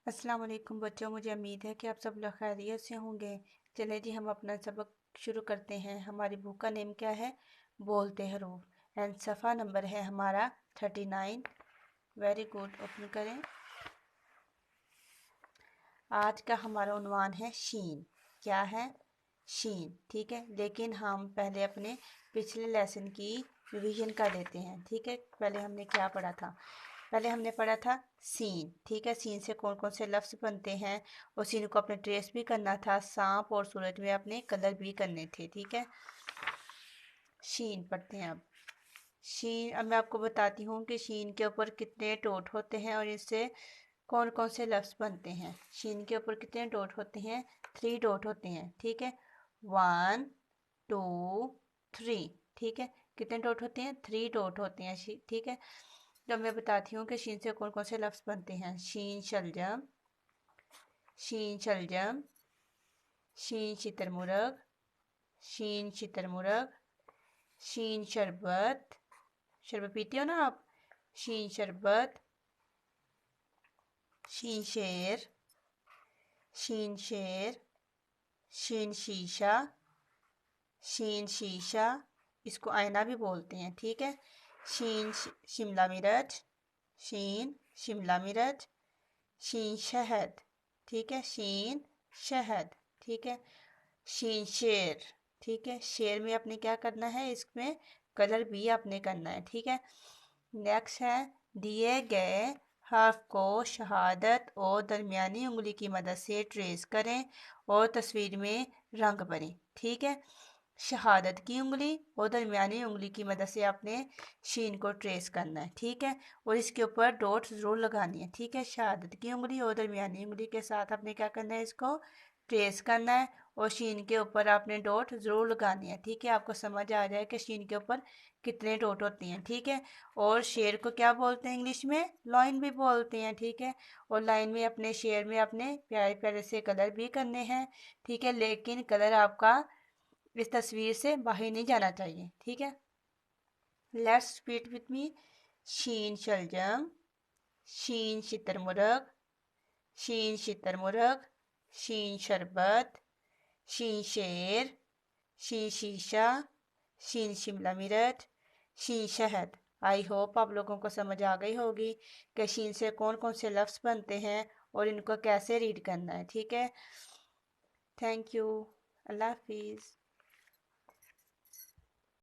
अस्सलाम वालेकुम बच्चों, मुझे उम्मीद है कि आप सब लोग खैरियत से होंगे। चले जी, हम अपना सबक शुरू करते हैं। हमारी बुक का नेम क्या है? बोलते हरूफ। एंड सफ़ा नंबर है हमारा 39। वेरी गुड, ओपन करें। आज का हमारा उन्वान है शीन। क्या है? शीन। ठीक है, लेकिन हम पहले अपने पिछले लेसन की रिवीजन कर लेते हैं। ठीक है, पहले हमने क्या पढ़ा था? पहले हमने पढ़ा था सीन। ठीक है, सीन से कौन कौन से लफ्ज़ बनते हैं और सीन को अपने ट्रेस भी करना था। सांप और सूरज में अपने कलर भी करने थे। ठीक है, शीन पढ़ते हैं अब। शीन, अब मैं आपको बताती हूँ कि शीन के ऊपर कितने डॉट होते हैं और इससे कौन कौन से लफ्ज़ बनते हैं। शीन के ऊपर कितने डॉट होते हैं? 3 डॉट होते हैं। ठीक है, 1 2 3। ठीक है, कितने डॉट होते हैं? 3 डॉट होते हैं। ठीक है, तो मैं बताती हूँ कि शीन से कौन कौन से लफ्ज़ बनते हैं। शीन शलजम, शीन शलजम, शीन शितरमुर्ग, शीन शितरमुर्ग, शीन शरबत। शरबत पीते हो ना आप? शीन शरबत, शीन शेर, शीन शेर, शीन शीशा, शीन शीशा, इसको आईना भी बोलते हैं। ठीक है, शीन शिमला मिर्च, शीन शिमला मिर्च, शीन शहद। ठीक है, शीन शहद। ठीक है, शीन शेर। ठीक है, शेर में आपने क्या करना है? इसमें कलर भी आपने करना है। ठीक है, नेक्स्ट है दिए गए हर्फ को शहादत और दरमियानी उंगली की मदद से ट्रेस करें और तस्वीर में रंग भरें। ठीक है, शहादत की उंगली और दरमियानी उंगली की मदद से आपने शीन को ट्रेस करना है। ठीक है, और इसके ऊपर डॉट ज़रूर लगानी है। ठीक है, शहादत की उंगली और दरमियानी उंगली के साथ आपने क्या करना है? इसको ट्रेस करना है और शीन के ऊपर आपने डॉट ज़रूर लगानी है। ठीक है, आपको समझ आ जाए कि शीन के ऊपर कितने डॉट होती हैं। ठीक है, और शेर को क्या बोलते हैं इंग्लिश में? लाइन भी बोलते हैं। ठीक है, और लाइन में अपने शेर में अपने प्यारे प्यारे से कलर भी करने हैं। ठीक है, लेकिन कलर आपका इस तस्वीर से बाहर नहीं जाना चाहिए। ठीक है, लेट्स रिपीट विथ मी। शीन शलजम, शीन शितरमुर्ग, शीन शितरमुर्ग, शीन शरबत, शीन शेर, शीन शीशा, शीन शिमला मिर्च, शीन शहद। आई होप आप लोगों को समझ आ गई होगी कि शीन से कौन कौन से लफ्ज़ बनते हैं और इनको कैसे रीड करना है। ठीक है, थैंक यू, अल्लाह हाफिज़।